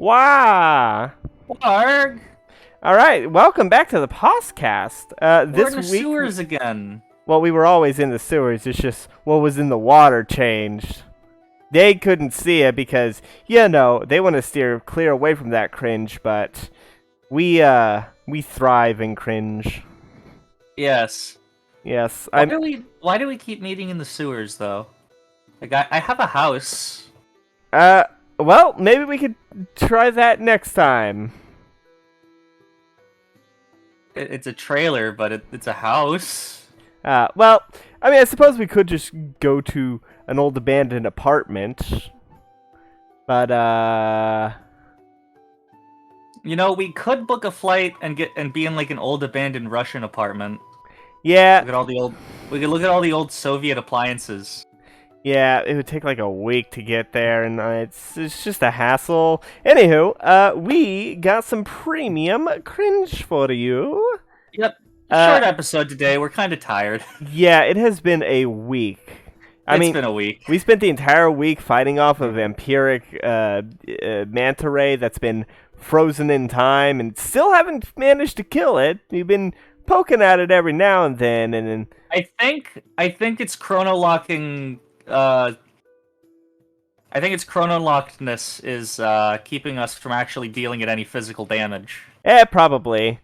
Wow. Arg! All right, welcome back to the Posscast. We're in the This week, sewers again. well, we were always in the sewers. It's just what was in the water changed. They couldn't see it because, they want to steer clear away from that cringe, but we thrive in cringe. Yes. Yes, Why do we keep meeting in the sewers though? Like I have a house. well, maybe we could try that next time. It's a trailer, but it's a house. Well, I mean, I suppose we could just go to an old abandoned apartment. But, We could book a flight and be in like an old abandoned Russian apartment. yeah, We could look at all the old Soviet appliances. yeah, it would take like a week to get there, and it's just a hassle. Anywho, we got some premium cringe for you. Yep. Short episode today. We're kind of tired. Yeah, it has been a week. It's been a week. We spent the entire week fighting off a vampiric manta ray that's been frozen in time, and still haven't managed to kill it. We've been poking at it every now and then, and then I think it's chronolocking. I think its chronolockedness is keeping us from actually dealing it any physical damage. Probably.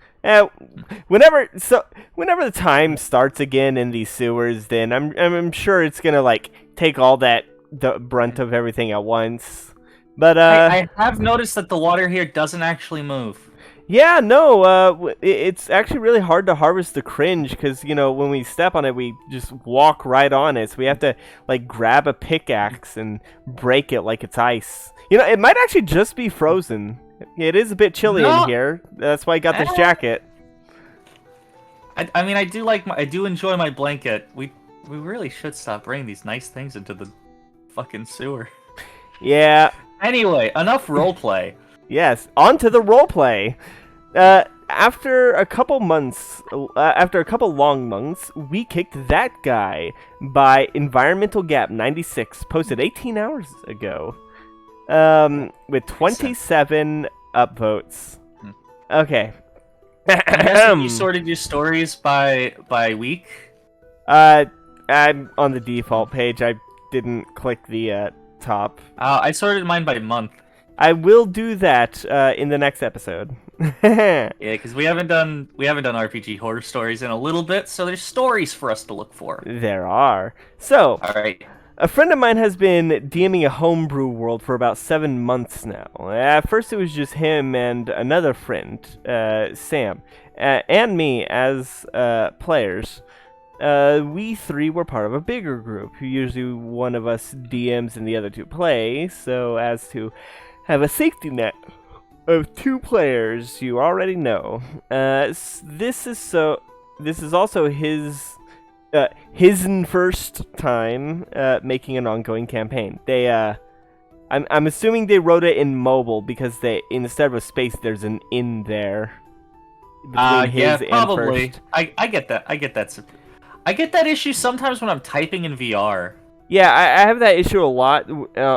Whenever the time starts again in these sewers, then I'm sure it's gonna like take all the brunt of everything at once. But I have noticed that the water here doesn't actually move. yeah, no, it's actually really hard to harvest the cringe because when we step on it, we just walk right on it. So we have to like grab a pickaxe and break it like it's ice. It might actually just be frozen. It is a bit chilly in here. That's why I got this jacket. I mean, I do enjoy my blanket. We really should stop bringing these nice things into the fucking sewer. Yeah. Anyway, enough roleplay. Yes, on to the roleplay. After a couple long months, we kicked that guy by Environmental Gap 96, posted 18 hours ago. With 27 upvotes. Okay. You sorted your stories by week? I'm on the default page. I didn't click the top. I sorted mine by month. I will do that in the next episode. Yeah, because we haven't done RPG horror stories in a little bit, so there's stories for us to look for. There are. So, all right. A friend of mine has been DMing a homebrew world for about 7 months now. At first it was just him and another friend, Sam, and me as players. We three were part of a bigger group. Usually one of us DMs and the other two play, so as to have a safety net of 2 players you already know. This is also his first time making an ongoing campaign. I'm assuming they wrote it in mobile because instead of a space there's an in there. Yeah, probably. I get that. I get that issue sometimes when I'm typing in VR. Yeah, I have that issue a lot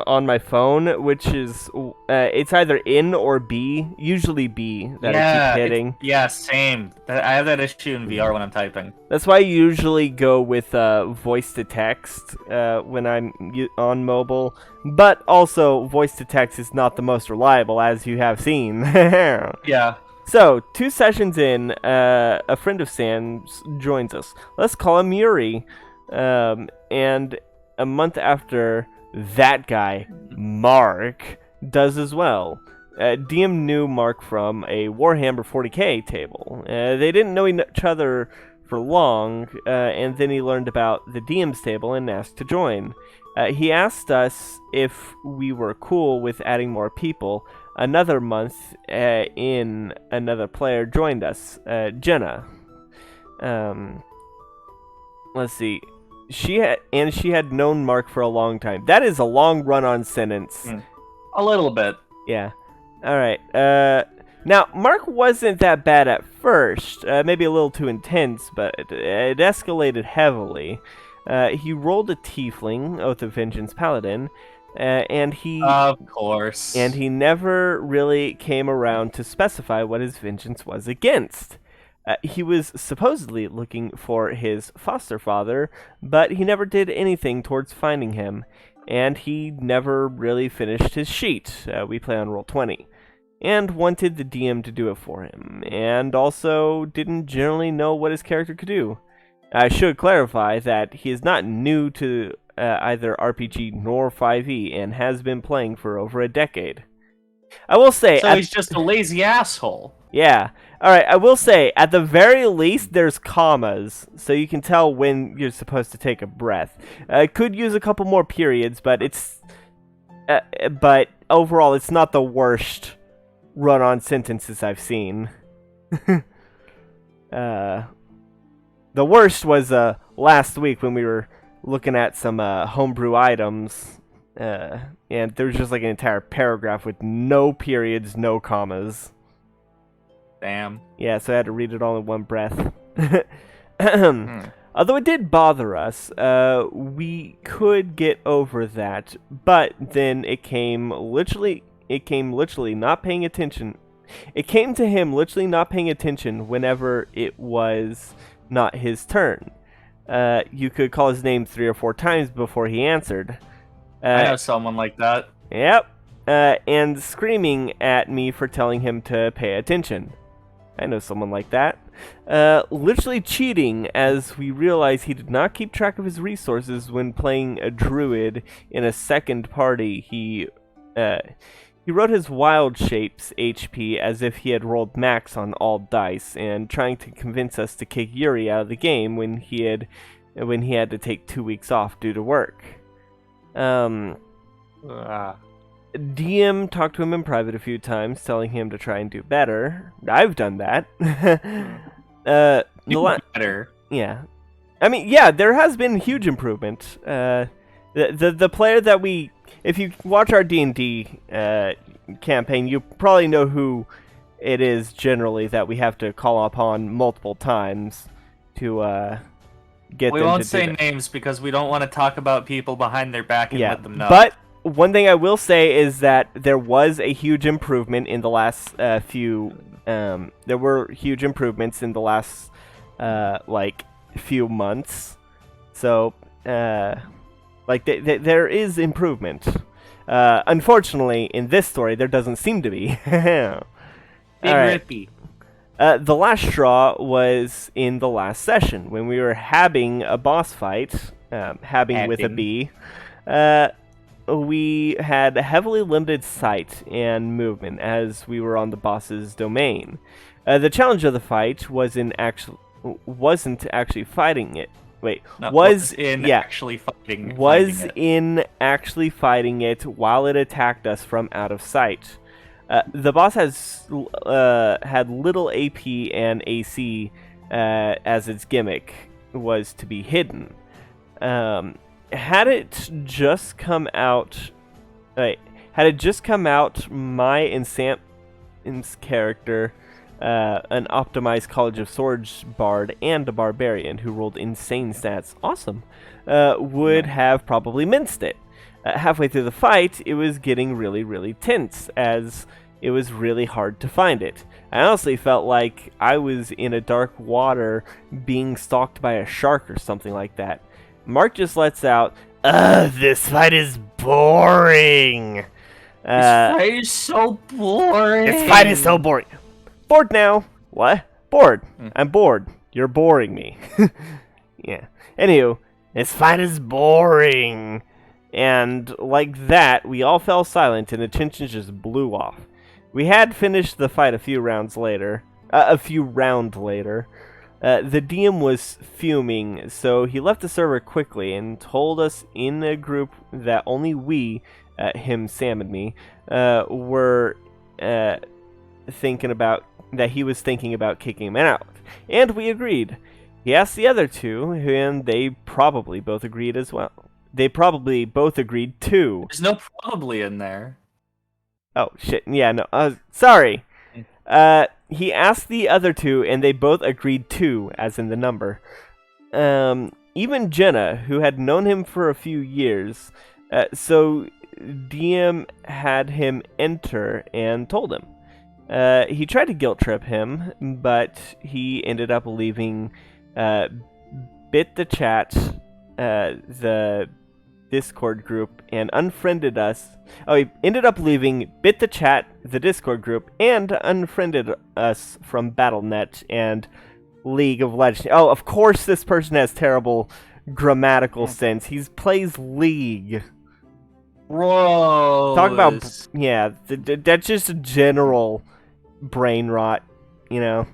on my phone, which is it's either in or B, usually B that I keep hitting. Yeah, same. I have that issue in VR when I'm typing. That's why I usually go with voice to text when I'm on mobile, but also voice to text is not the most reliable, as you have seen. Yeah. So, 2 sessions in, a friend of Sam's joins us. Let's call him Yuri. And a month after, that guy, Mark, does as well. DM knew Mark from a Warhammer 40k table. They didn't know each other for long, and then he learned about the DM's table and asked to join. He asked us if we were cool with adding more people. Another month in, another player joined us, Jenna. Let's see. She had known Mark for a long time. That is a long run-on sentence. A little bit. Yeah. All right. Now, Mark wasn't that bad at first. Maybe a little too intense, but it escalated heavily. He rolled a tiefling, Oath of Vengeance Paladin, and he Of course. and he never really came around to specify what his vengeance was against. He was supposedly looking for his foster father, but he never did anything towards finding him, and he never really finished his sheet. We play on roll 20. And wanted the DM to do it for him, and also didn't generally know what his character could do. I should clarify that he is not new to either RPG nor 5e, and has been playing for over a decade. I will say... So he's just a lazy asshole. Yeah. Alright, I will say, at the very least, there's commas, so you can tell when you're supposed to take a breath. I could use a couple more periods, but it's... but overall, it's not the worst run-on sentences I've seen. The worst was last week when we were looking at some homebrew items, and there was just like an entire paragraph with no periods, no commas. Damn. Yeah, so I had to read it all in one breath. Although it did bother us, we could get over that, but then it came literally not paying attention. It came to him literally not paying attention whenever it was not his turn. You could call his name 3 or 4 times before he answered. I know someone like that. Yep. And screaming at me for telling him to pay attention. I know someone like that. Literally cheating, as we realize he did not keep track of his resources when playing a druid in a second party. He wrote his wild shapes HP as if he had rolled max on all dice, and trying to convince us to kick Yuri out of the game when he had to take 2 weeks off due to work. DM talked to him in private a few times, telling him to try and do better. I've done that. Better. Yeah. I mean, yeah, there has been huge improvement. The player that we... If you watch our D&D campaign, you probably know who it is generally that we have to call upon multiple times to get them to do We won't say that. names because we don't want to talk about people behind their back and let them know. But one thing I will say is that there was a huge improvement in the last few... there were huge improvements in the last, few months. So, there is improvement. Unfortunately, in this story, there doesn't seem to be. Big Rippy. The last straw was in the last session, when we were having a boss fight, with a B. We had heavily limited sight and movement as we were on the boss's domain. The challenge of the fight wasn't actually fighting it. Wait, was in actually fighting it while it attacked us from out of sight. The boss had little AP and AC as its gimmick was to be hidden. Had it just come out, my and Sam's character, an optimized College of Swords bard and a barbarian who rolled insane stats, awesome, would have probably minced it. Halfway through the fight, it was getting really, really tense, as it was really hard to find it. I honestly felt like I was in a dark water being stalked by a shark or something like that. Mark just lets out, this fight is boring. This fight is so boring. This fight is so boring. Bored now. What? Bored. I'm bored. You're boring me. Yeah. Anywho, this fight is boring. And like that, we all fell silent and the tension just blew off. We had finished the fight a few rounds later. The DM was fuming, so he left the server quickly and told us in a group that only we, him, Sam, and me, were thinking about kicking him out. And we agreed. He asked the other two, and they probably both agreed as well. They probably both agreed too. There's no probably in there. Oh, shit. Yeah, no. Sorry. He asked the other two, and they both agreed too, as in the number. Even Jenna, who had known him for a few years, so DM had him enter and told him. He tried to guilt trip him, but he ended up leaving Bit the Chat, the Discord group, and unfriended us. Oh, he ended up leaving Bit the Chat, the Discord group, and unfriended us from Battle.net and League of Legends. Oh, of course this person has terrible grammatical sense. He plays League. Bro. Talk about, yeah, that's just a general brain rot, you know.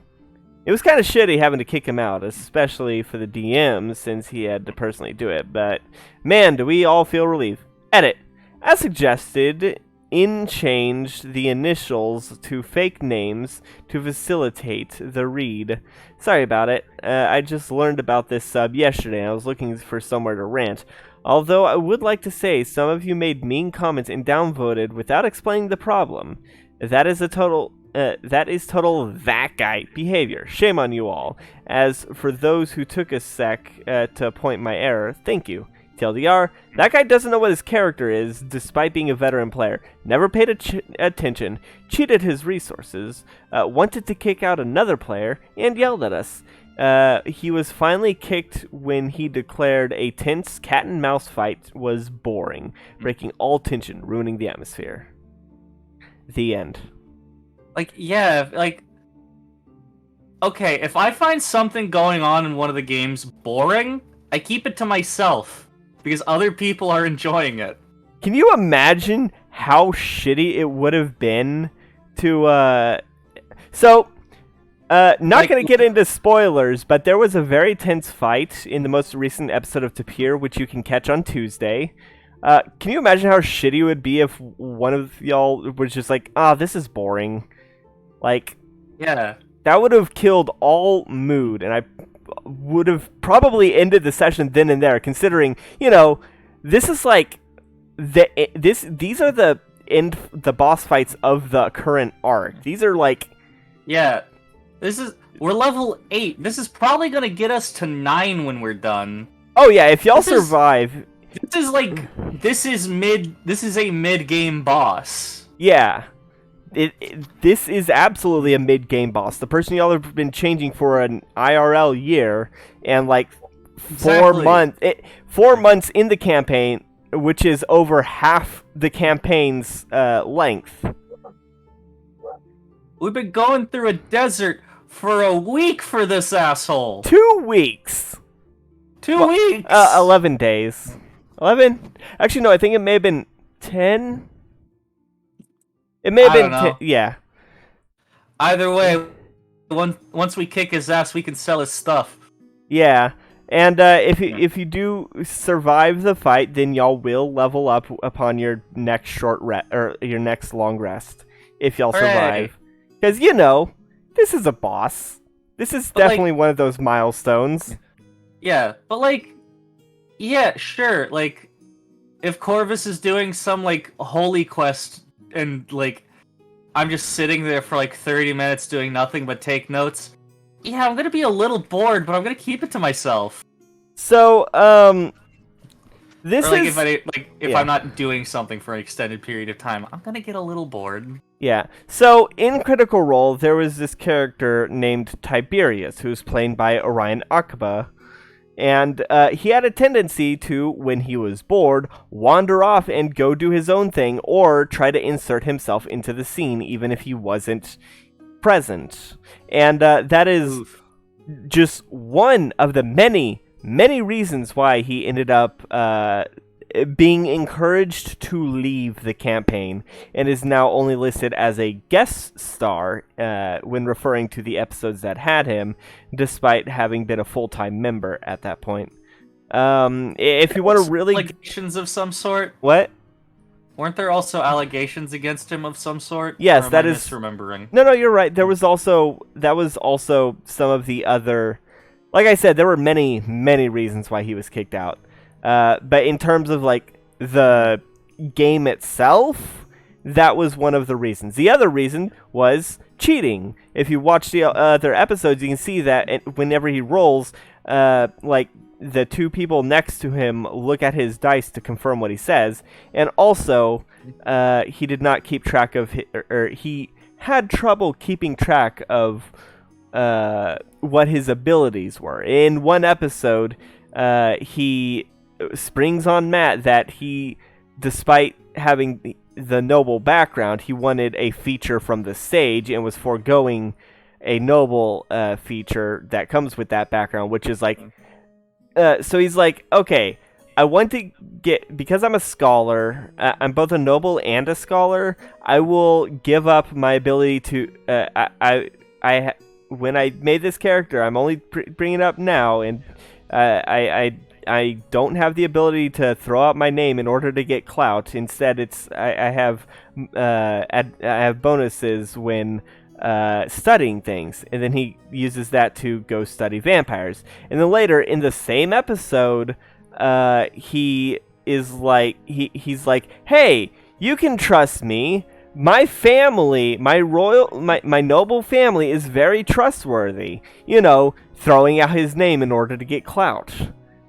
It was kind of shitty having to kick him out, especially for the DM, since he had to personally do it, but man, do we all feel relief. Edit. As suggested, changed the initials to fake names to facilitate the read. Sorry about it. I just learned about this sub yesterday, and I was looking for somewhere to rant. Although I would like to say some of you made mean comments and downvoted without explaining the problem. That is total that guy behavior. Shame on you all. As for those who took a sec to point my error, thank you. TLDR, that guy doesn't know what his character is, despite being a veteran player. Never paid attention, cheated his resources, wanted to kick out another player, and yelled at us. He was finally kicked when he declared a tense cat and mouse fight was boring, breaking all tension, ruining the atmosphere. The end. Like, yeah, like... Okay, if I find something going on in one of the games boring, I keep it to myself, because other people are enjoying it. Can you imagine how shitty it would have been to, not going to get into spoilers, but there was a very tense fight in the most recent episode of Tapir, which you can catch on Tuesday. Can you imagine how shitty it would be if one of y'all was just like, this is boring? Like, yeah, that would have killed all mood, and I would have probably ended the session then and there, considering, you know, this is like, these are the boss fights of the current arc. These are like... Yeah. We're level 8. This is probably gonna get us to 9 when we're done. Oh yeah, if y'all survive... This is a mid-game boss. Yeah. This is absolutely a mid-game boss. The person y'all have been changing for an IRL year, and like 4 months... 4 months in the campaign, which is over half the campaign's length. We've been going through a desert for a week for this asshole. 2 weeks. 2 weeks. 11 days. 11? Actually, no. I think it may have been 10. It may have been 10. Yeah. Either way, once we kick his ass, we can sell his stuff. Yeah. And if you do survive the fight, then y'all will level up upon your next short rest or your next long rest. If y'all survive. Because, you know, this is a boss. This is definitely one of those milestones. Yeah, but, like, yeah, sure. Like, if Corvus is doing some, like, holy quest and, like, I'm just sitting there for, like, 30 minutes doing nothing but take notes, yeah, I'm going to be a little bored, but I'm going to keep it to myself. So, this is... If I'm not doing something for an extended period of time, I'm going to get a little bored. Yeah. So, in Critical Role, there was this character named Tiberius, who was played by Orion Akaba. And he had a tendency to, when he was bored, wander off and go do his own thing, or try to insert himself into the scene, even if he wasn't present. And that is just one of the many, many reasons why he ended up being encouraged to leave the campaign, and is now only listed as a guest star when referring to the episodes that had him, despite having been a full-time member at that point. If you want to really... Allegations of some sort? What? Weren't there also allegations against him of some sort? Yes, that is... misremembering? No, you're right. That was also some of the other... Like I said, there were many, many reasons why he was kicked out. But in terms of, like, the game itself, that was one of the reasons. The other reason was cheating. If you watch the other episodes, you can see that whenever he rolls, like the two people next to him look at his dice to confirm what he says, and also he did not keep track of or he had trouble keeping track of what his abilities were. In one episode, he springs on Matt that he, despite having the noble background, he wanted a feature from the stage and was foregoing a noble feature that comes with that background, which is like, so he's like, okay, I want to get, because I'm a scholar, I'm both a noble and a scholar, I will give up my ability to, when I made this character, I'm only bringing it up now, and I don't have the ability to throw out my name in order to get clout. Instead, I have bonuses when studying things, and then he uses that to go study vampires. And then later in the same episode, he is like he's like, hey, you can trust me. My family, my noble family is very trustworthy. You know, throwing out his name in order to get clout,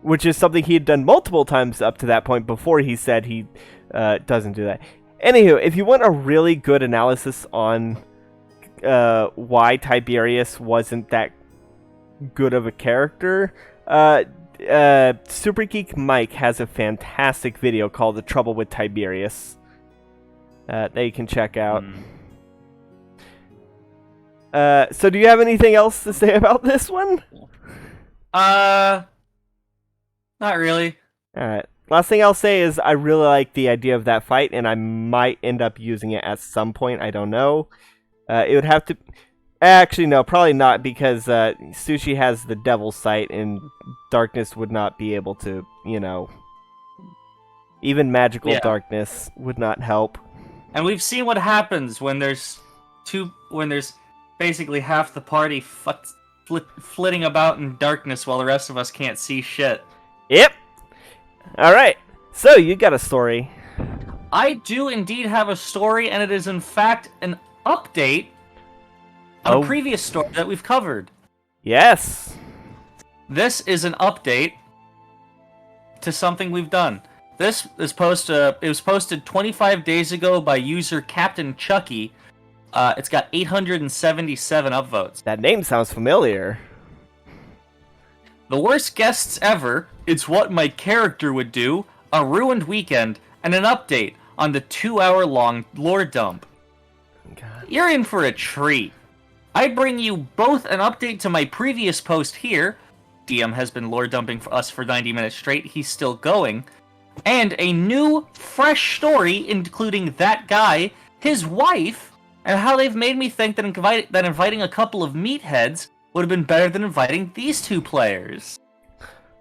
which is something he had done multiple times up to that point before he said he doesn't do that. Anywho, if you want a really good analysis on why Tiberius wasn't that good of a character, Super Geek Mike has a fantastic video called "The Trouble with Tiberius" that you can check out. So do you have anything else to say about this one? Not really. Alright. Last thing I'll say is I really like the idea of that fight, and I might end up using it at some point. I don't know. It would have to... Actually, no, probably not, because Sushi has the Devil's Sight, and Darkness would not be able to, you know... Even magical darkness would not help. And we've seen what happens when there's basically half the party flitting about in darkness while the rest of us can't see shit. Yep. All right. So you got a story. I do indeed have a story, and it is in fact an update on a previous story that we've covered. Yes. This is an update to something we've done. This is it was posted 25 days ago by user Captain Chucky. It's got 877 upvotes. That name sounds familiar. The worst guests ever. It's what my character would do. A ruined weekend and an update on the 2-hour-long lore dump. God. You're in for a treat. I bring you both an update to my previous post here. DM has been lore dumping for us for 90 minutes straight. He's still going. And a new, fresh story, including that guy, his wife, and how they've made me think that inviting a couple of meatheads would have been better than inviting these two players.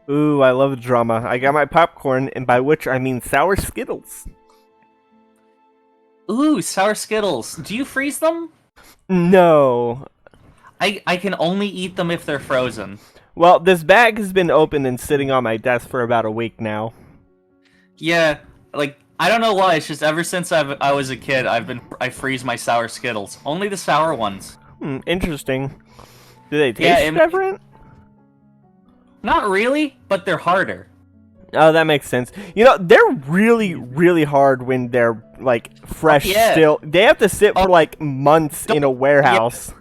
Ooh, I love drama. I got my popcorn, and by which I mean sour Skittles. Ooh, sour Skittles. Do you freeze them? No. I can only eat them if they're frozen. Well, this bag has been open and sitting on my desk for about a week now. Yeah, like, I don't know why, it's just ever since I was a kid, I freeze my sour Skittles. Only the sour ones. Interesting. Do they taste different? Not really, but they're harder. Oh, that makes sense. You know, they're really, really hard when they're, like, fresh still. They have to sit for, like, months in a warehouse. Yeah.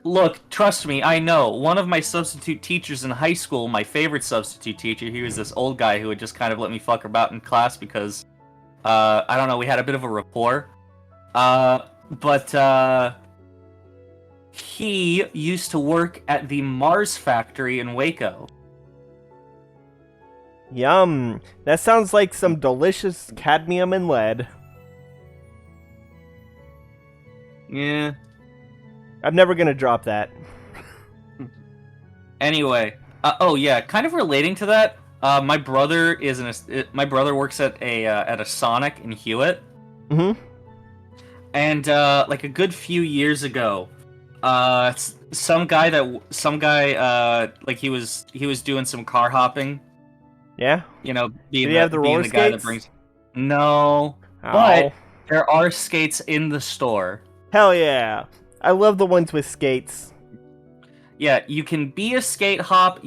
Look, trust me, I know. One of my substitute teachers in high school, my favorite substitute teacher, he was this old guy who would just kind of let me fuck about in class because, I don't know, we had a bit of a rapport. But he used to work at the Mars factory in Waco. Yum. That sounds like some delicious cadmium and lead. Yeah. I'm never gonna drop that. Anyway, oh yeah, kind of relating to that. My brother works at a Sonic in Hewitt. Mm-hmm. And like a good few years ago, some guy like he was doing some car hopping. Yeah. You know, being the guy that brings. No, but there are skates in the store. Hell yeah. I love the ones with skates. yeah, you can be a skate hop,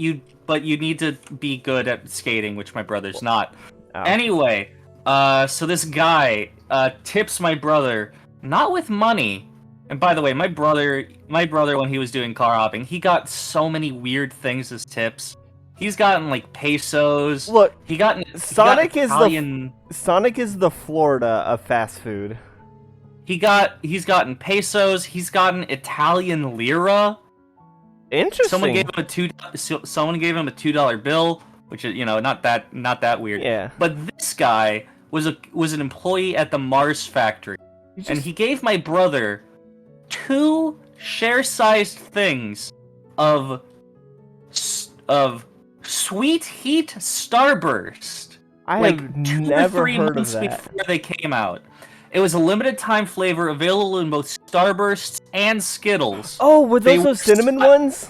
but you need to be good at skating, which my brother's not. Oh. Anyway, so this guy tips my brother, not with money. And by the way, my brother when he was doing car hopping, he got so many weird things as tips. He's gotten like pesos. Look, Sonic is the Florida of fast food. He's gotten pesos. He's gotten Italian lira. Interesting. Someone gave him a $2 bill, which is not that weird. Yeah. But this guy was an employee at the Mars factory, and he gave my brother 2 share-sized things of Sweet Heat Starburst. I have never heard of that. Before they came out. It was a limited time flavor available in both Starbursts and Skittles. Oh, were those cinnamon ones?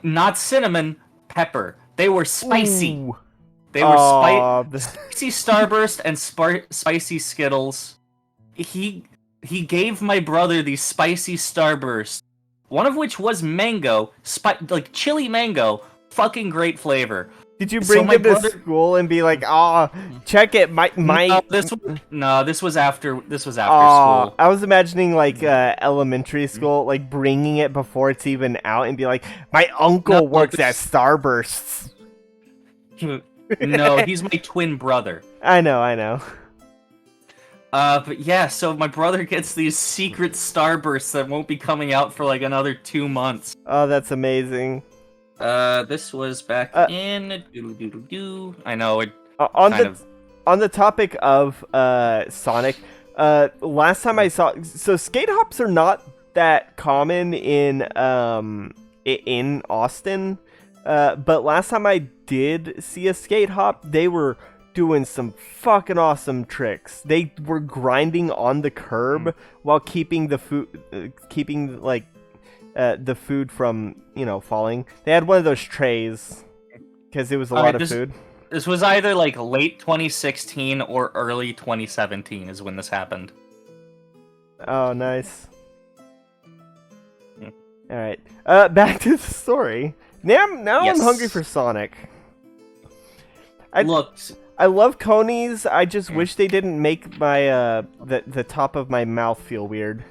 Not cinnamon, pepper. They were spicy. Ooh. They were spicy Starburst and spicy Skittles. He gave my brother these spicy Starbursts, one of which was mango, like chili mango. Fucking great flavor. Did you bring them to school and be like, check it, my... This was after school. I was imagining like elementary school, like bringing it before it's even out and be like, my uncle works at Starbursts. No, he's my twin brother. I know. But yeah, so my brother gets these secret Starbursts that won't be coming out for like another 2 months. Oh, that's amazing. This was back in I know it. On the topic of Sonic, last time I saw, so skate hops are not that common in Austin, but last time I did see a skate hop, they were doing some fucking awesome tricks. They were grinding on the curb while keeping the food, the food from falling. They had one of those trays because it was a lot of food. This was either like late 2016 or early 2017 is when this happened. Oh, nice. All right, back to the story. Now I'm hungry for Sonic. I love conies. I just wish they didn't make my the top of my mouth feel weird.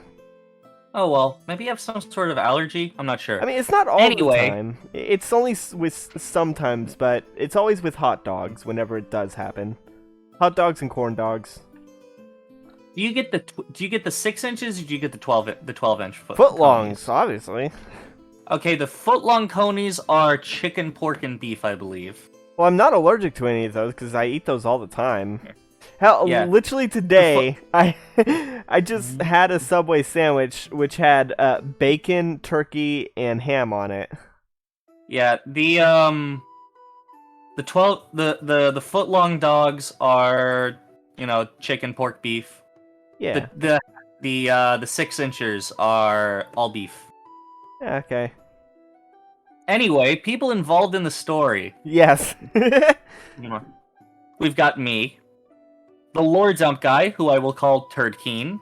Oh well, maybe you have some sort of allergy. I'm not sure. I mean, it's not all the time. It's only with sometimes, but it's always with hot dogs whenever it does happen. Hot dogs and corn dogs. Do you get the 6 inches, or do you get the 12-inch footlongs? Obviously. Okay, the footlong conies are chicken, pork, and beef, I believe. Well, I'm not allergic to any of those because I eat those all the time. Hell, literally today, I just had a Subway sandwich which had bacon, turkey, and ham on it. Yeah, the footlong dogs are chicken, pork, beef. Yeah. The 6 inchers are all beef. Yeah, okay. Anyway, people involved in the story. Yes. We've got me. The lore dump guy, who I will call Turdkeen.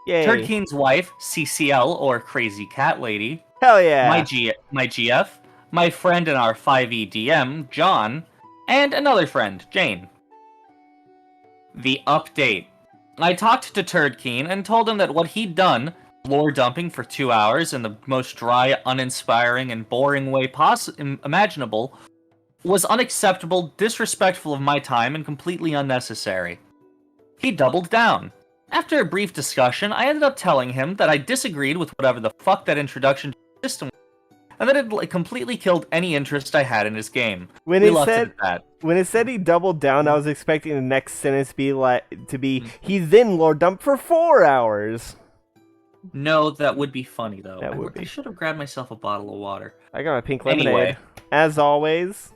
Yay. Turdkeen's wife, CCL, or Crazy Cat Lady. Hell yeah. My GF. My friend in our 5e DM, John. And another friend, Jane. The update. I talked to Turdkeen and told him that what he'd done, lore dumping for 2 hours in the most dry, uninspiring, and boring way imaginable, was unacceptable, disrespectful of my time, and completely unnecessary. He doubled down. After a brief discussion, I ended up telling him that I disagreed with whatever the fuck that introduction to the system was, and that it completely killed any interest I had in his game. When it said he doubled down, I was expecting the next sentence to be he then lore dumped for 4 hours. No, that would be funny though. I should have grabbed myself a bottle of water. I got my pink lemonade. Anyway. As always.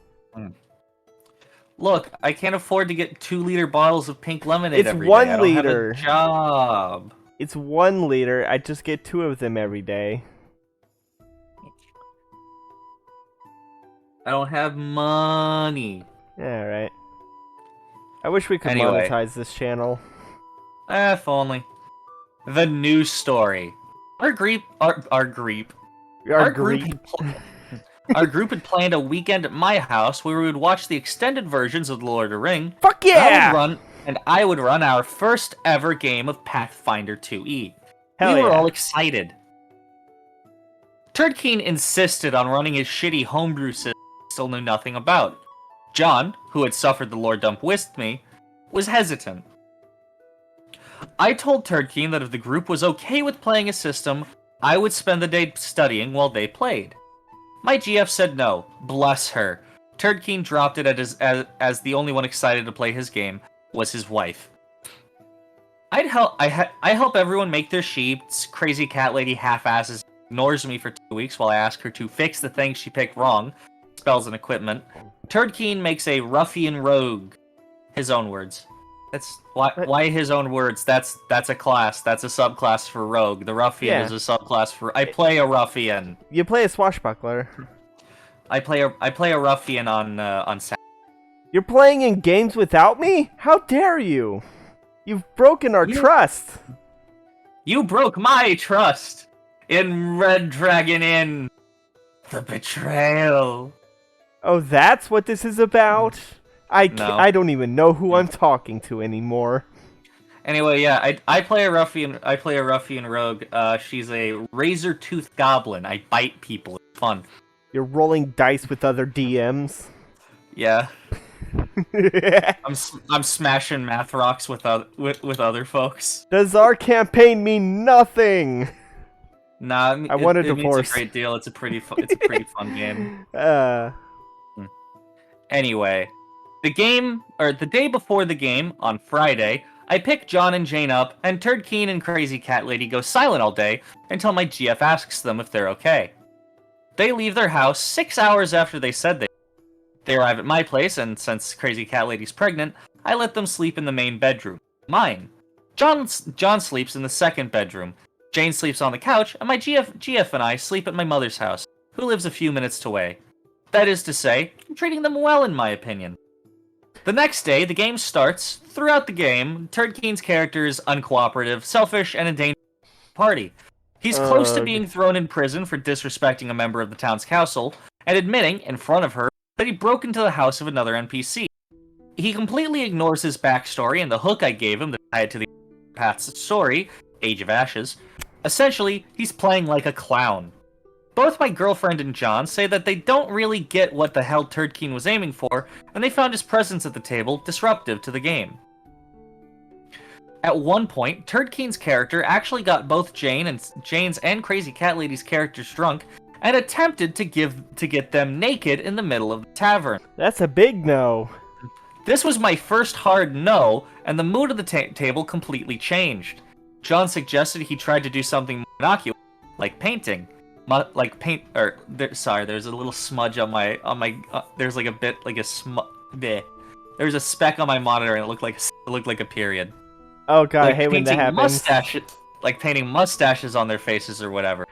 Look, I can't afford to get 2-liter bottles of pink lemonade every day. It's 1 liter. I don't have a job. It's 1 liter. I just get 2 of them every day. I don't have money. Alright. I wish we could monetize this channel. If only. The news story. Our group Our group had planned a weekend at my house where we would watch the extended versions of The Lord of the Ring. Fuck yeah! I would run our first ever game of Pathfinder 2E. Hell we were yeah. all excited. Turdkeen insisted on running his shitty homebrew system he still knew nothing about. John, who had suffered the lore dump with me, was hesitant. I told Turdkeen that if the group was okay with playing a system, I would spend the day studying while they played. My GF said no. Bless her. Turdkeen dropped it as the only one excited to play his game was his wife. I help everyone make their sheets. Crazy cat lady half-asses ignores me for 2 weeks while I ask her to fix the things she picked wrong. Spells and equipment. Turdkeen makes a ruffian rogue. His own words. That's why his own words. That's a class. That's a subclass for rogue. The ruffian is a subclass for. I play a ruffian. You play a swashbuckler. I play a ruffian on Saturday. You're playing in games without me? How dare you? You've broken our trust. You broke my trust in Red Dragon Inn. The betrayal. Oh, that's what this is about? I don't even know who I'm talking to anymore. Anyway, yeah, I play a ruffian. I play a ruffian rogue. She's a razor-toothed goblin. I bite people. It's fun. You're rolling dice with other DMs. Yeah. I'm smashing math rocks with other folks. Does our campaign mean nothing? Nah, I want a divorce. divorce. It's a great deal. It's a pretty fun game. Anyway, the day before the game on Friday, I pick John and Jane up, and Turdkeen and Crazy Cat Lady go silent all day until my GF asks them if they're okay. They leave their house 6 hours after they said they. They arrive at my place, and since Crazy Cat Lady's pregnant, I let them sleep in the main bedroom, mine. John sleeps in the second bedroom. Jane sleeps on the couch, and my GF and I sleep at my mother's house, who lives a few minutes away. That is to say, I'm treating them well in my opinion. The next day, the game starts. Throughout the game, Turdkeen's character is uncooperative, selfish, and endangering the party. He's close to being thrown in prison for disrespecting a member of the town's council, and admitting, in front of her, that he broke into the house of another NPC. He completely ignores his backstory and the hook I gave him to tie it to the path's story, Age of Ashes. Essentially, he's playing like a clown. Both my girlfriend and John say that they don't really get what the hell Turdkeen was aiming for, and they found his presence at the table disruptive to the game. At one point, Turdkeen's character actually got both Jane's and Crazy Cat Lady's characters drunk, and attempted to get them naked in the middle of the tavern. That's a big no. This was my first hard no, and the mood of the table completely changed. John suggested he tried to do something more innocuous, like painting. There's a little smudge on my there's like a bit like a there's a speck on my monitor and it looked like a period. Oh god, like I hate when that happens. Like painting mustaches on their faces or whatever.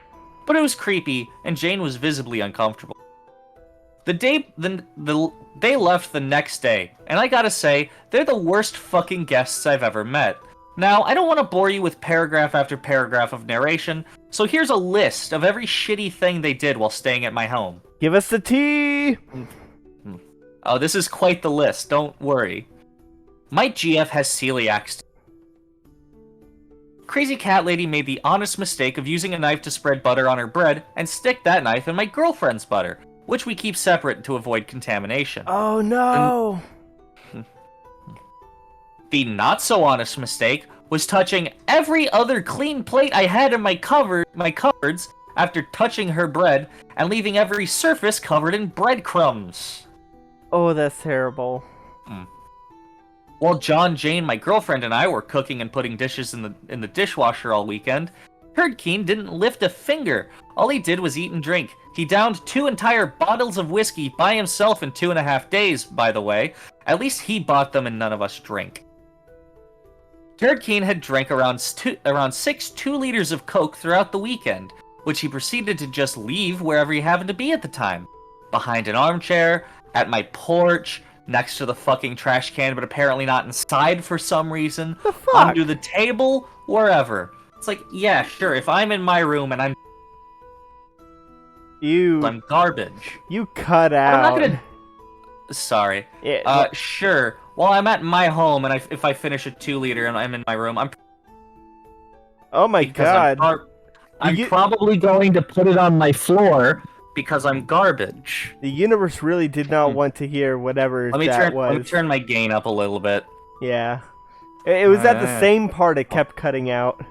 But it was creepy, and Jane was visibly uncomfortable. They left the next day, and I gotta say, they're the worst fucking guests I've ever met. Now, I don't want to bore you with paragraph after paragraph of narration, so here's a list of every shitty thing they did while staying at my home. Give us the tea! Oh, this is quite the list, don't worry. My GF has celiac. Crazy Cat Lady made the honest mistake of using a knife to spread butter on her bread and stick that knife in my girlfriend's butter, which we keep separate to avoid contamination. Oh no! The not-so-honest mistake was touching every other clean plate I had in my cupboards after touching her bread and leaving every surface covered in breadcrumbs. Oh, that's terrible. While John, Jane, my girlfriend, and I were cooking and putting dishes in the dishwasher all weekend, Turdkeen didn't lift a finger. All he did was eat and drink. He downed 2 entire bottles of whiskey by himself in 2.5 days, by the way. At least he bought them and none of us drank. Turdkeen had drank around 6 2-liters of Coke throughout the weekend, which he proceeded to just leave wherever he happened to be at the time. Behind an armchair, at my porch, next to the fucking trash can, but apparently not inside for some reason. The fuck? Under the table, wherever. It's like, yeah, sure, if I'm in my room and I'm... I'm garbage. You cut But out. I'm not gonna. Sorry. Yeah, Sure. Well, I'm at my home, and if I finish a 2-liter and I'm in my room, oh my god. I'm probably going to put it on my floor because I'm garbage. The universe really did not want to hear whatever Let me was. turn my gain up a little bit. Yeah. It was at the same part it kept cutting out.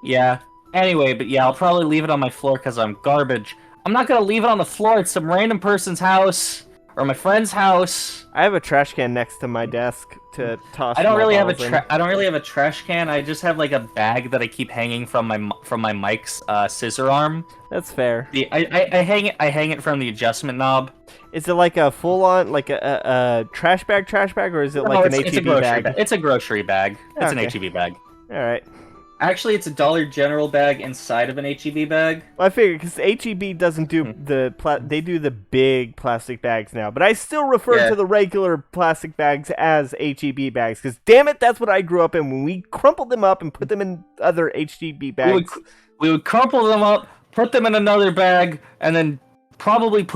Yeah. Anyway, but yeah, I'll probably leave it on my floor because I'm garbage. I'm not gonna leave it on the floor at some random person's house or my friend's house. I have a trash can next to my desk to toss. I don't really have a trash can. I just have like a bag that I keep hanging from my mic's scissor arm. That's fair. I hang it from the adjustment knob. Is it like a full-on, like a trash bag, or is it like an HEB bag? It's a grocery bag. It's an Okay. HEB bag. All right. Actually, it's a Dollar General bag inside of an HEB bag. Well, I figured because HEB doesn't do they do the big plastic bags now, but I still refer to the regular plastic bags as HEB bags because damn it, that's what I grew up in. When we crumpled them up and put them in other HEB bags, we would crumple them up, put them in another bag, and then we would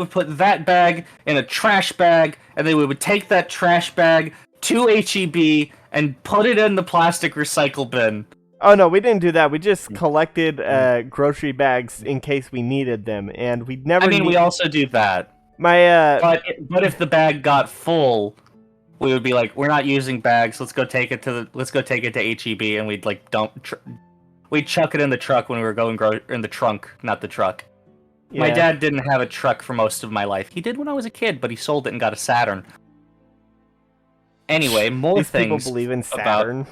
put that bag in a trash bag, and then we would take that trash bag to HEB and put it in the plastic recycle bin. Oh no, we didn't do that. We just collected grocery bags in case we needed them, and we'd never. I mean, we also do that. But if the bag got full, we would be like, we're not using bags. Let's go take it to HEB, and we'd like we'd chuck it in the truck when we were going in the trunk, not the truck. Yeah. My dad didn't have a truck for most of my life. He did when I was a kid, but he sold it and got a Saturn. Anyway, more These things. People believe in Saturn.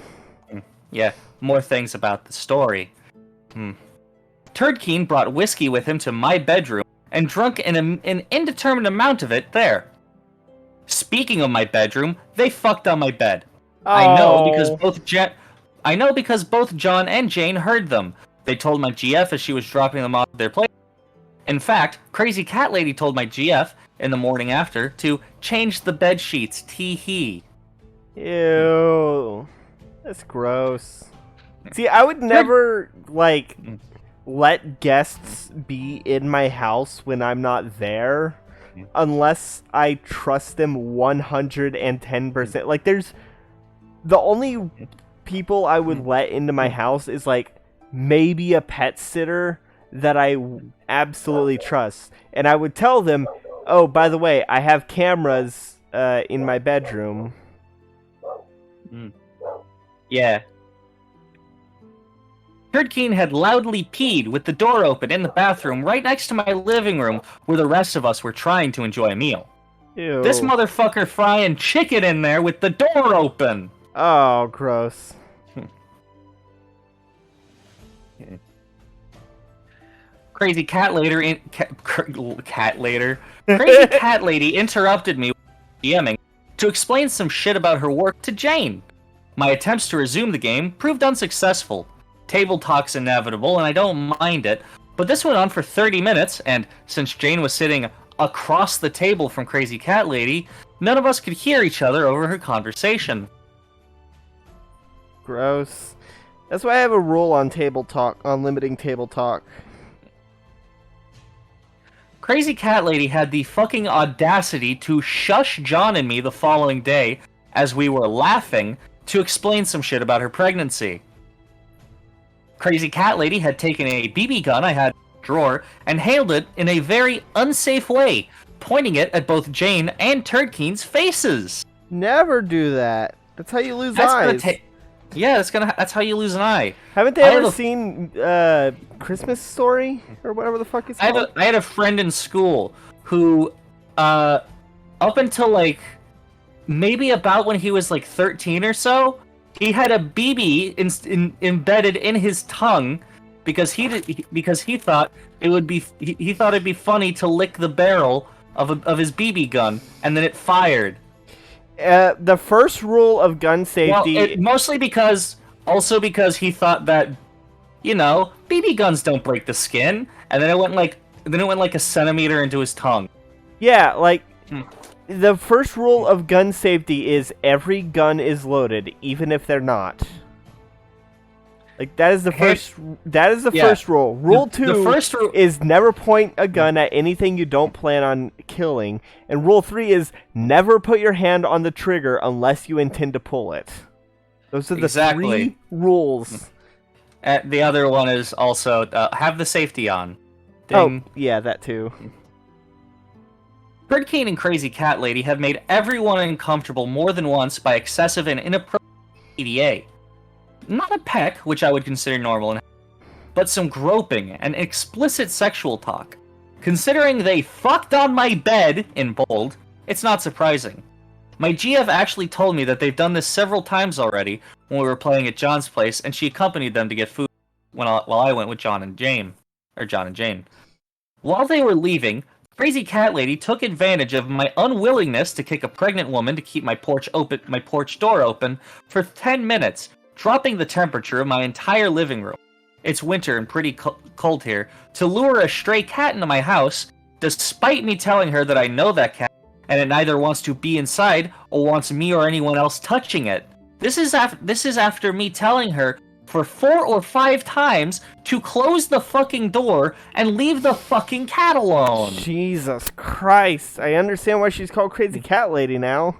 More things about the story. Turdkeen brought whiskey with him to my bedroom and drunk an indeterminate amount of it there. Speaking of my bedroom, they fucked on my bed. Oh. I know because both John and Jane heard them. They told my GF as she was dropping them off at their place. In fact, Crazy Cat Lady told my GF in the morning after to change the bed sheets. Tee-hee. Ew. That's gross. See, I would never, let guests be in my house when I'm not there unless I trust them 110%. Like, there's... The only people I would let into my house is, maybe a pet sitter that I absolutely trust. And I would tell them, oh, by the way, I have cameras in my bedroom. Yeah. Turdkeen had loudly peed with the door open in the bathroom right next to my living room where the rest of us were trying to enjoy a meal. Ew. This motherfucker frying chicken in there with the door open. Oh, gross. Crazy cat lady Crazy cat lady interrupted me DMing to explain some shit about her work to Jane. My attempts to resume the game proved unsuccessful. Table talk's inevitable, and I don't mind it, but this went on for 30 minutes, and since Jane was sitting across the table from Crazy Cat Lady, none of us could hear each other over her conversation. Gross. That's why I have a rule on table talk, on limiting table talk. Crazy Cat Lady had the fucking audacity to shush John and me the following day as we were laughing to explain some shit about her pregnancy. Crazy Cat Lady had taken a BB gun I had in the drawer and hailed it in a very unsafe way, pointing it at both Jane and Turdkeen's faces. Never do that. That's how you lose eyes. That's how you lose an eye. Haven't they ever seen Christmas Story or whatever the fuck it's called? I had a friend in school who, up until maybe about when he was 13 or so, he had a BB embedded in his tongue because he thought it'd be funny to lick the barrel of his BB gun and then it fired. The first rule of gun safety... mostly because he thought that, BB guns don't break the skin, and then it went like a centimeter into his tongue. Yeah, the first rule of gun safety is every gun is loaded, even if they're not. Like that is the Hey, first. That is the yeah. first rule. Rule The 2 first rule. is never point a gun at anything you don't plan on killing, and rule 3 is never put your hand on the trigger unless you intend to pull it. Those are the Exactly. 3 rules. The other one is also have the safety on. Oh, Ding. yeah, that too. Hurricane and Crazy Cat Lady have made everyone uncomfortable more than once by excessive and inappropriate EDA. Not a peck, which I would consider normal, but some groping and explicit sexual talk. Considering they fucked on my bed, in bold, it's not surprising. My GF actually told me that they've done this several times already when we were playing at John's place, and she accompanied them to get food while I went with John and Jane. While they were leaving, Crazy Cat Lady took advantage of my unwillingness to kick a pregnant woman to keep my porch door open for 10 minutes, dropping the temperature of my entire living room. It's winter and pretty cold here, to lure a stray cat into my house, despite me telling her that I know that cat, and it neither wants to be inside or wants me or anyone else touching it. This is after me telling her for 4 or 5 times to close the fucking door and leave the fucking cat alone. Jesus Christ. I understand why she's called Crazy Cat Lady now.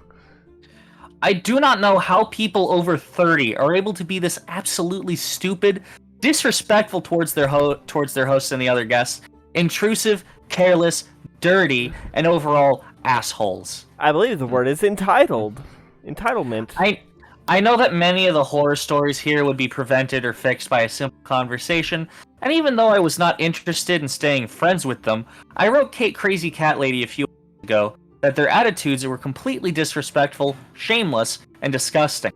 I do not know how people over 30 are able to be this absolutely stupid, disrespectful towards their hosts and the other guests, intrusive, careless, dirty, and overall assholes. I believe the word is entitled. Entitlement. I know that many of the horror stories here would be prevented or fixed by a simple conversation, and even though I was not interested in staying friends with them, I wrote Kate Crazy Cat Lady a few weeks ago that their attitudes were completely disrespectful, shameless, and disgusting.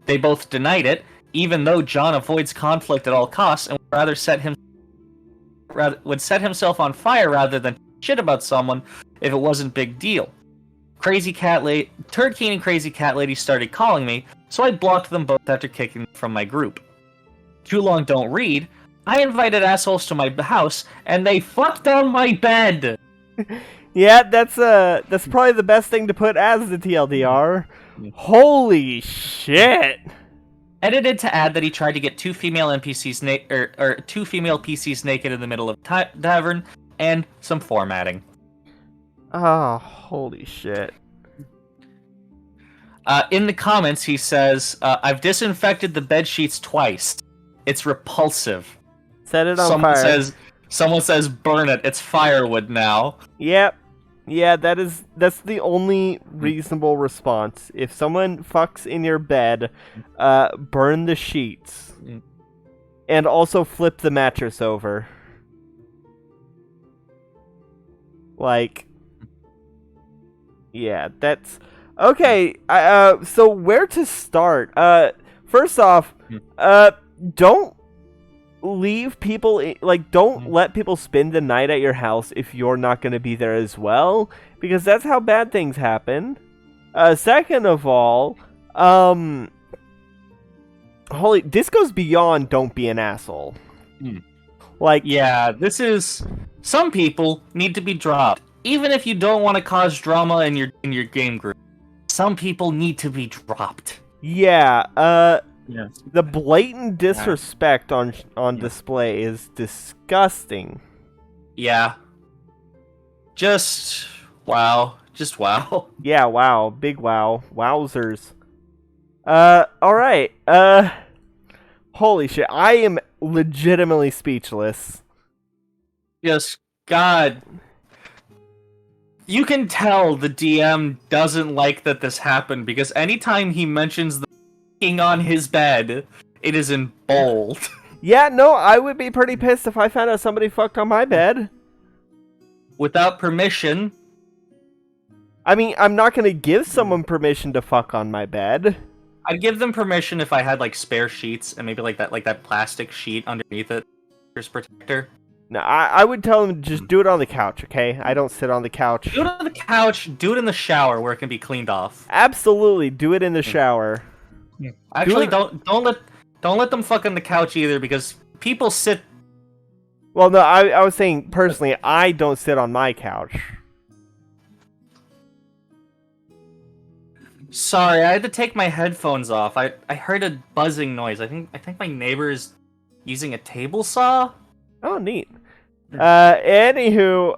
They both denied it, even though John avoids conflict at all costs and would set himself on fire rather than shit about someone if it wasn't big deal. Turd King and Crazy Cat Lady started calling me, so I blocked them both after kicking them from my group. Too Long Don't Read, I invited assholes to my house, and they fucked on my bed! Yeah, that's probably the best thing to put as the TLDR. Holy shit! Edited to add that he tried to get 2 female NPCs or 2 female PCs naked in the middle of tavern, and some formatting. Oh, holy shit. In the comments, he says, I've disinfected the bed sheets twice. It's repulsive. Set it on fire. Someone says, burn it. It's firewood now. Yep. Yeah, that's the only reasonable response. If someone fucks in your bed, burn the sheets. And also flip the mattress over. Like, yeah, that's okay. So where to start? First off, don't leave people don't let people spend the night at your house if you're not going to be there as well, because that's how bad things happen. Second of all, this goes beyond don't be an asshole. Like, yeah, this is, some people need to be dropped, even if you don't want to cause drama in your game group. Some people need to be dropped. Yeah, Yes. the blatant disrespect on display is disgusting. Yeah. Just wow. Just wow. Yeah, wow. Big wow. Wowzers. Alright. Holy shit. I am legitimately speechless. Yes, God. You can tell the DM doesn't like that this happened, because anytime he mentions the f***ing on his bed, it is in bold. Yeah, no, I would be pretty pissed if I found out somebody fucked on my bed. Without permission. I mean, I'm not gonna give someone permission to fuck on my bed. I'd give them permission if I had like spare sheets and maybe like that plastic sheet underneath it, protector. No, I would tell them just do it on the couch, okay? I don't sit on the couch. Do it on the couch. Do it in the shower where it can be cleaned off. Absolutely, do it in the shower. Actually, don't let them fuck on the couch either, because people sit. Well, no, I was saying personally, I don't sit on my couch. Sorry, I had to take my headphones off. I heard a buzzing noise. I think my neighbor is using a table saw. Oh, neat. Anywho,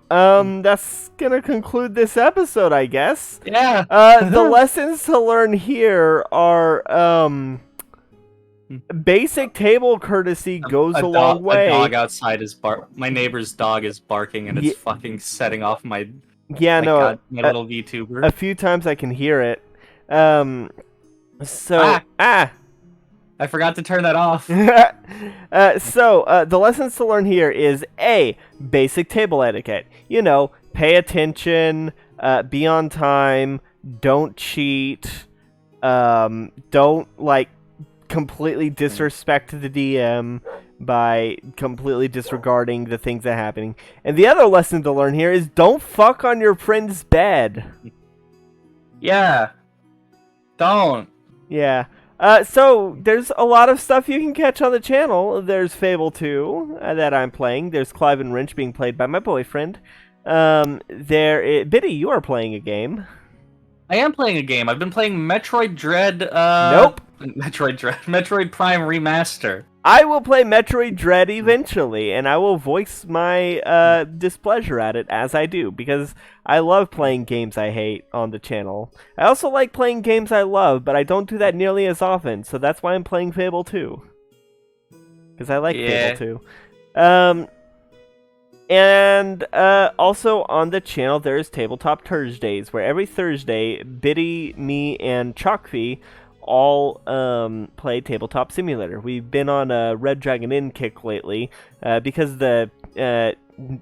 that's gonna conclude this episode, I guess. Yeah. The lessons to learn here are, basic table courtesy goes a long way. A dog outside is my neighbor's dog is barking, and it's fucking setting off my my little VTuber. A few times I can hear it. I forgot to turn that off. The lessons to learn here is A, basic table etiquette. You know, pay attention, be on time, don't cheat, don't, like, completely disrespect the DM by completely disregarding the things that are happening. And the other lesson to learn here is don't fuck on your friend's bed. Yeah. Don't. Yeah. So there's a lot of stuff you can catch on the channel. There's Fable 2 that I'm playing. There's Clive and Wrench being played by my boyfriend. Biddy, you are playing a game. I am playing a game. I've been playing Metroid Dread. Nope. Metroid Prime Remaster. I will play Metroid Dread eventually, and I will voice my displeasure at it as I do, because I love playing games I hate on the channel. I also like playing games I love, but I don't do that nearly as often, so that's why I'm playing Fable 2. Because I like Fable 2. And also on the channel, there's Tabletop Thursdays, where every Thursday, Biddy, me, and Chalkfee all play Tabletop Simulator. We've been on a Red Dragon Inn kick lately because the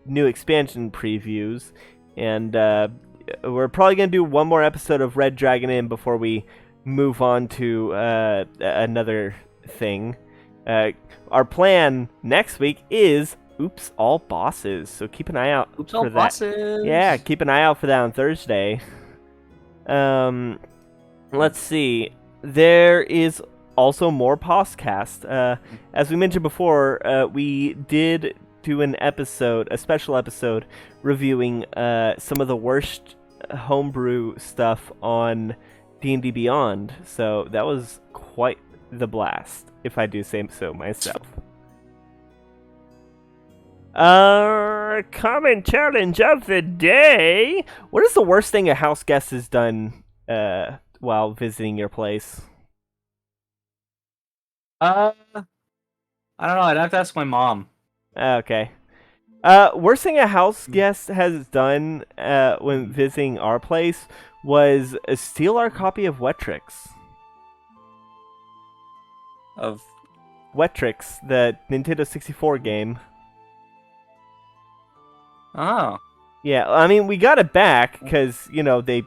new expansion previews, and we're probably going to do one more episode of Red Dragon Inn before we move on to another thing. Our plan next week is Oops All Bosses, so keep an eye out for that. Bosses. Yeah, keep an eye out for that on Thursday. Let's see. There is also more Posscast. As we mentioned before, we did do a special episode, reviewing some of the worst homebrew stuff on D&D Beyond. So that was quite the blast, if I do say so myself. Common challenge of the day. What is the worst thing a house guest has done while visiting your place? I don't know. I'd have to ask my mom. Okay. Worst thing a house guest has done when visiting our place was steal our copy of Wetrix. Of Wetrix, the Nintendo 64 game. Oh. Yeah, I mean, we got it back because, you know, they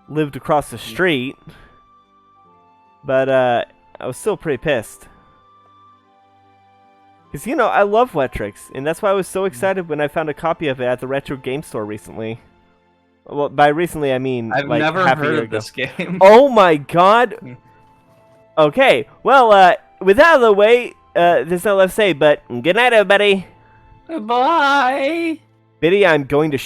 lived across the street. But I was still pretty pissed. Because, you know, I love Wetrix, and that's why I was so excited when I found a copy of it at the Retro Game Store recently. Well, by recently, I mean, I've like, never half a heard year of ago. this game. Oh my god! Okay, well, with that out of the way, there's no left to say, but good night, everybody! Bye! Biddy, I'm going to